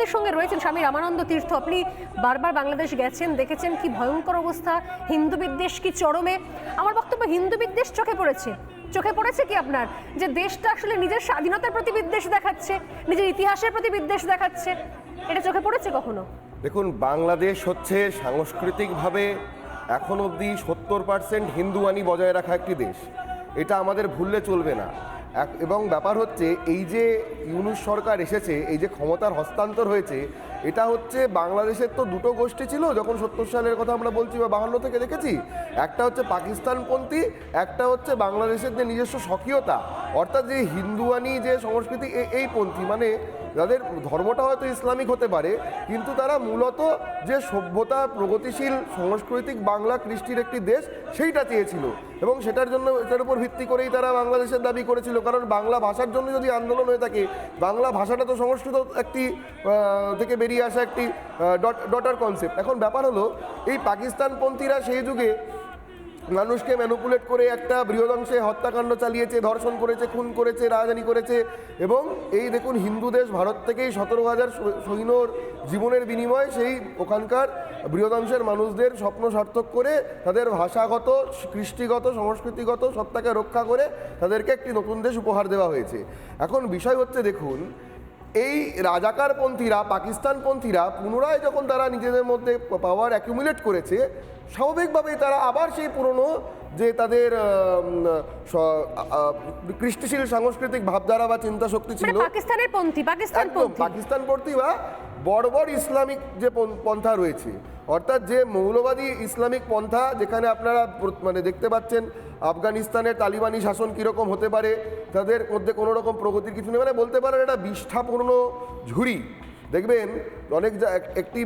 আমাদের সঙ্গে রয়েছেন স্বামী রামানন্দ তীর্থ। আপনি বারবার বাংলাদেশ গেছেন, দেখেছেন কি ভয়ঙ্কর অবস্থা, হিন্দু বিদ্বেষ কি চরমে। আমার বক্তব্য, হিন্দু বিদ্বেষ চোখে পড়েছে কি আপনার যে দেশটা আসলে নিজের স্বাধীনতার প্রতি বিদ্বেষ দেখাচ্ছে, নিজের ইতিহাসের প্রতি বিদ্বেষ দেখাচ্ছে? এটা চোখে পড়েছে কখনো? দেখুন, বাংলাদেশ হচ্ছে সাংস্কৃতিকভাবে এখন অবধি 70% হিন্দুয়ানি বজায় রাখা একটি দেশ। এটা আমাদের ভুললে চলবে না। এবং ব্যাপার হচ্ছে, এই যে ইউনূস সরকার এসেছে, এই যে ক্ষমতার হস্তান্তর হয়েছে, এটা হচ্ছে বাংলাদেশের তো দুটো গোষ্ঠী ছিল যখন 70 সালের কথা আমরা বলছি বা 52 থেকে দেখেছি। একটা হচ্ছে পাকিস্তানপন্থী, একটা হচ্ছে বাংলাদেশের যে নিজস্ব স্বকীয়তা, অর্থাৎ যে হিন্দুয়ানি যে সংস্কৃতি, এই পন্থী, মানে যাদের ধর্মটা হয়তো ইসলামিক হতে পারে, কিন্তু তারা মূলত যে সভ্যতা, প্রগতিশীল সাংস্কৃতিক বাংলা কৃষ্টির একটি দেশ, সেইটা চেয়েছিল। এবং সেটার জন্য, এটার উপর ভিত্তি করেই তারা বাংলাদেশের দাবি করেছিল। কারণ বাংলা ভাষার জন্য যদি আন্দোলন হয়ে থাকে, বাংলা ভাষাটা তো সংস্কৃত একটি থেকে বেরিয়ে আসা একটি ডটার কনসেপ্ট। এখন ব্যাপার হলো, এই পাকিস্তানপন্থীরা সেই যুগে মানুষকে ম্যানুপুলেট করে একটা বৃহদংশে হত্যাকাণ্ড চালিয়েছে, ধর্ষণ করেছে, খুন করেছে, রাজধানী করেছে। এবং এই দেখুন, হিন্দু দেশ ভারত থেকেই 17,000 সৈন্যর জীবনের বিনিময়ে সেই ওখানকার বৃহদংশের মানুষদের স্বপ্ন সার্থক করে, তাদের ভাষাগত, কৃষ্টিগত, সংস্কৃতিগত সত্তাকে রক্ষা করে তাদেরকে একটি নতুন দেশ উপহার দেওয়া হয়েছে। এখন বিষয় হচ্ছে, দেখুন, এই রাজাকারপন্থীরা, পাকিস্তানপন্থীরা পুনরায় যখন তারা নিজেদের মধ্যে পাওয়ার অ্যাকুমুলেট করেছে, স্বাভাবিকভাবেই তারা আবার সেই পুরনো যে তাদের কৃষ্টিশীল সাংস্কৃতিক ভাবধারা বা চিন্তা শক্তি ছিল, পাকিস্তানপন্থী বা বর্বর ইসলামিক যে পন্থা রয়েছে, অর্থাৎ যে মৌলবাদী ইসলামিক পন্থা, যেখানে আপনারা মানে দেখতে পাচ্ছেন আফগানিস্তানের তালিবানি শাসন কীরকম হতে পারে, তাদের মধ্যে কোনো রকম প্রগতির কিছু নেই, মানে বলতে পারেন এটা বিষ্ঠাপূর্ণ ঝুড়ি। দেখবেন অনেক একটি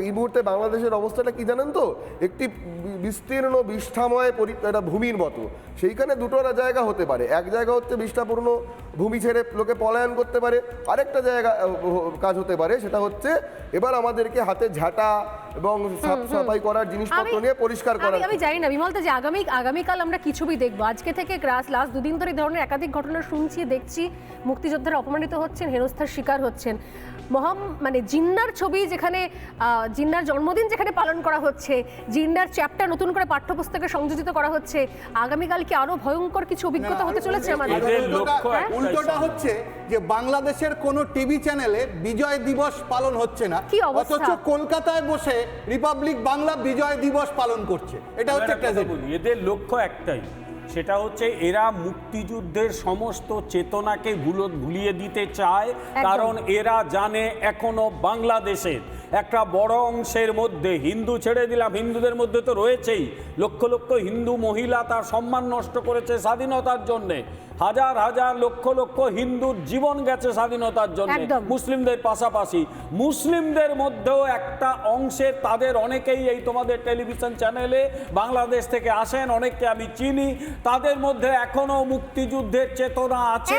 এই মুহূর্তে বাংলাদেশের অবস্থাটা কি জানেন তো, একটি বিস্তীর্ণ বিষ্ঠাময় একটা ভূমির মতো। সেইখানে দুটো জায়গা হতে পারে। এক জায়গা হচ্ছে বিষ্ঠাপূর্ণ ভূমি ছেড়ে লোকে পলায়ন করতে পারে, আরেকটা জায়গা কাজ হতে পারে, সেটা হচ্ছে এবার আমাদেরকে হাতে ঝাঁটা এবং সাফাই করার জিনিসপত্র নিয়ে পরিষ্কার করা। আমি জানি না বিমল, যে আগামীকাল আমরা কি ছবি দেখবো? আজকে থেকে লাস্ট দুদিন ধরে এই ধরনের একাধিক ঘটনা শুনছি, দেখছি। মুক্তিযোদ্ধারা অপমানিত হচ্ছেন, হেনস্থার শিকার হচ্ছেন। মানে জিন্নার ছবি, যেখানে জিন্নার জন্মদিন যেখানে পালন করা হচ্ছে, জিন্নার চ্যাপ্টার নতুন করে পাঠ্যপুস্তকে সংযোজিত করা হচ্ছে। আগামীকাল কি আরো ভয়ঙ্কর কিছু অভিজ্ঞতা হতে চলেছে আমাদের? উল্টোটা হচ্ছে যে বাংলাদেশের কোনো টিভি চ্যানেলে বিজয় দিবস পালন হচ্ছে না, অথচ কলকাতায় বসে রিপাবলিক বাংলা বিজয় দিবস পালন করছে। এটা হচ্ছে এদের লক্ষ্য একটাই, সেটা হচ্ছে এরা মুক্তিযুদ্ধের সমস্ত চেতনাকে ভুলিয়ে দিতে চায়। কারণ এরা জানে এখনো বাংলাদেশের একটা বড় অংশের মধ্যে, হিন্দু ছেড়ে দিলাম, হিন্দুদের মধ্যে তো রয়েছেই, লক্ষ লক্ষ হিন্দু মহিলা তার সম্মান নষ্ট করেছে স্বাধীনতার জন্যে। হাজার হাজার লক্ষ লক্ষ হিন্দুর জীবন গেছে স্বাধীনতার জন্য, মুসলিমদের পাশাপাশি। মুসলিমদের মধ্যেও একটা অংশের, তাদের অনেকেই এই তোমাদের টেলিভিশন চ্যানেলে বাংলাদেশ থেকে আসেন, অনেককে আমি চিনি, তাদের মধ্যে এখনো মুক্তিযুদ্ধের চেতনা আছে।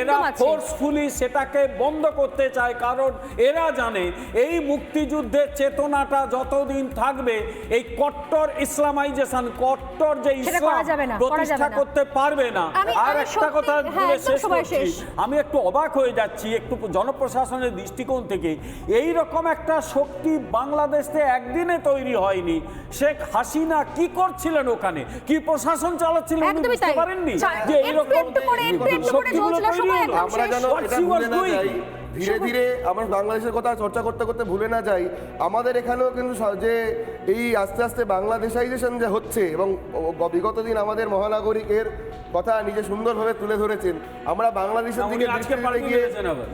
এরা ফোর্সফুলি সেটাকে বন্ধ করতে চায়, কারণ এরা জানে এই মুক্তিযুদ্ধের চেতনাটা যতদিন থাকবে, এই কট্টর ইসলামাইজেশন, কট্টর যে ইসলাম প্রতিষ্ঠা করতে পারবে না। আর একটা কথা বলে শেষ করছি, আমি একটু অবাক হয়ে যাচ্ছি একটু জনপ্রশাসনের দৃষ্টিকোণ থেকে। এই রকম একটা শক্তি বাংলাদেশে একদিনে তৈরি হয়নি। শেখ হাসিনা কি করছিলেন ওখানে, কি প্রশাসন চালাচ্ছিলেন, বুঝতে পারেননি যে এইরকম শক্তিগুলো তৈরি হলো। আমরা যেন এটা ভুলে না যাই, ধীরে ধীরে আমরা বাংলাদেশের কথা চর্চা করতে করতে ভুলে না যাই, আমাদের এখানেও কিন্তু যে এই আস্তে আস্তে বাংলাদেশাইজেশন যে হচ্ছে, এবং বিগত দিন আমাদের মহানাগরিকের কথা নিজে সুন্দরভাবে তুলে ধরেছেন। আমরা বাংলাদেশের দিকে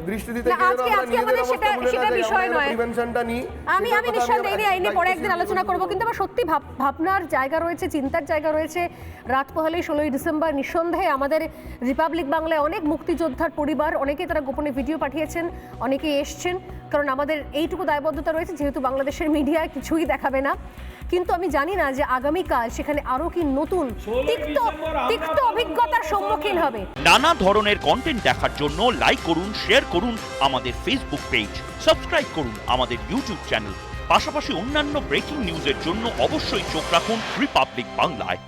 দৃষ্টি দিতে গিয়ে আমরা নিজেদের অবস্থা ভুলে না যাই, আমরা প্রিভেনশনটা নিই। আমি নিঃসন্দেহে এই নিয়ে পরে একদিন আলোচনা করব, কিন্তু আমার সত্যি ভাবনার জায়গা রয়েছে, চিন্তার জায়গা রয়েছে। রাত পোহালেই 16ই ডিসেম্বর, নিঃসন্দেহে আমাদের রিপাবলিক বাংলায় অনেক মুক্তিযোদ্ধার পরিবার, অনেকে তারা গোপনে ভিডিও পাঠিয়েছেন, অনেকে এসছেন, কারণ আমাদের এইটুকু দায়বদ্ধতা রয়েছে, যেহেতু বাংলাদেশের মিডিয়া কিছুই দেখাবে না। কিন্তু আমি জানি না যে আগামীকাল সেখানে আরো কি নতুন তিক্ত অভিজ্ঞতার সম্মুখীন হবে। নানা ধরনের কন্টেন্ট দেখার জন্য লাইক করুন, শেয়ার করুন আমাদের ফেসবুক পেজ, সাবস্ক্রাইব করুন আমাদের ইউটিউব চ্যানেল। পাশাপাশি অন্যান্য ব্রেকিং নিউজের জন্য অবশ্যই চোখ রাখুন রিপাবলিক বাংলায়।